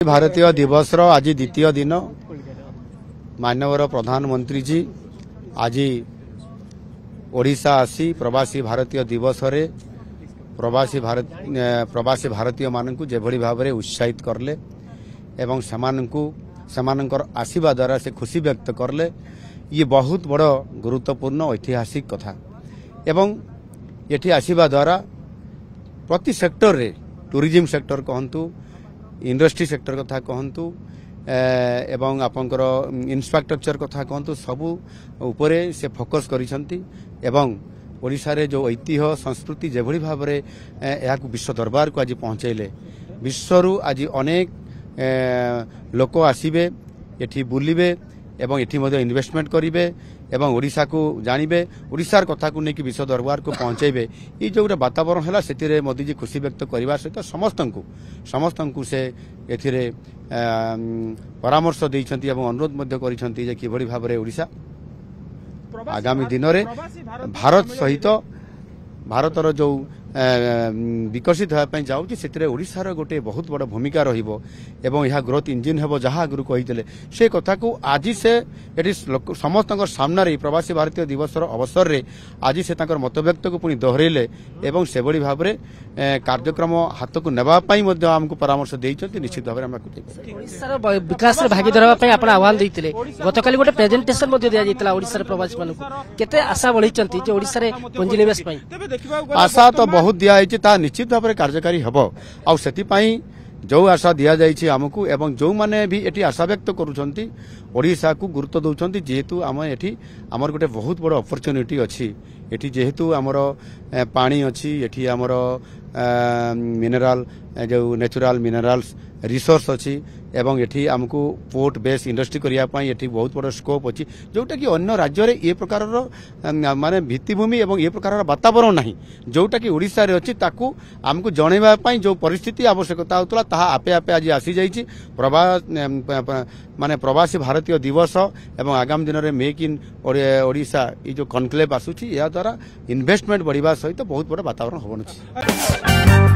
भारतीय दिवस आज द्वितीय दिन माननीय प्रधानमंत्री जी आज ओडिशा आसी प्रवासी भारतीय दिवस रे प्रवासी भारतीय मानकु जेभली भाव में उत्साहित करले एवं समानकर आसीबा द्वारा से खुशी व्यक्त करले। ये बहुत बड़ गुरुत्वपूर्ण ऐतिहासिक कथा एवं एठी आसीबा द्वारा प्रति सेक्टर रे टूरिज्म सेक्टर कहंतु इंडस्ट्री सेक्टर कथा कहंतु एवं आपनकर इंफ्रास्ट्रक्चर कथा कहंतु सबु उपरे से फोकस करिसंती एवं ओडिशा रे जो ऐतिह्य संस्कृति जेभली भाव में यह विश्व दरबार को आज पहुंचैले। विश्वरु आज अनेक लोक आसीबे एठी बुलिबे एवं एठी मध्य इन्वेस्टमेंट करिवे एवं ओडिशा को जानिबे ओडिशार कथा को लेकिन विश्व दरबार को पहुंचेबे। ये जो गोटे वातावरण है से मोदी जी खुशी व्यक्त करने सहित समस्त से एथिरे परामर्श देइछंती एवं अनुरोध मध्य करिछंती जे किभली भाव में ओडिशा आगामी दिन में भारत सहित भारतर जो विकसित होगापी जाऊँगी से ओडिशार गोटे बहुत बड़ भूमिका रहिबो एवं यह ग्रोथ इंजिन हेबो जहाँ आगु कही से कथा को आज से समस्त सामने प्रवासी भारतीय दिवस अवसर रे आज से मतव्यक्त को पुणी दोहरेले एवं से भाव में कार्यक्रम हाथ को नेबापी आमको परामर्श देइछंती। निश्चित भाव में ओडिशार विकास भागीदार होगापी आपण आह्वान देइतिले। गतकाली गोटे प्रेजेंटेशन मध्ये दिया जाइतला ओडिशार प्रवासी मानकु केते आशा बढ़िचंती जे ओडिशा रे पुंजीनिवेश पई आशा तो बहुत दिया है निश्चित भाव में कार्यकारी हम आई जो आशा दि जाइए आमको एवं जो माने भी एटी आशा व्यक्त करुछंती ओडिशा को गुरुत्व दौरान जेहेतु आम एटी आमर गोटे बहुत बड़ अपॉर्चुनिटी अच्छी एटी जेहेतु आमर पानी अच्छी एटी आमर मिनरल जो नेचुरल मिनरल्स रिसोर्स अच्छी एवं एटी आमको पोर्ट बेस इंडस्ट्री करने एटी बहुत बड़ स्कोप अच्छी जोटा कि अन्य राज्य रे ये प्रकार माने भित्तिभूमि एवं ये प्रकार वातावरण नहीं जोटा कि ओडिशा रे अच्छी ताकू आमको जनइबा पई जो परिस्थिति आवश्यकता होतला ताहा आपे आपे आज आसी जाइछि। माने प्रवासी भारतीय दिवस एवं आगामी दिन में मेक इन ओडिशा ये जो कनक्लेव आसुछि या द्वारा इन्वेस्टमेंट बढ़िबा सहित बहुत बड़ वातावरण होबन।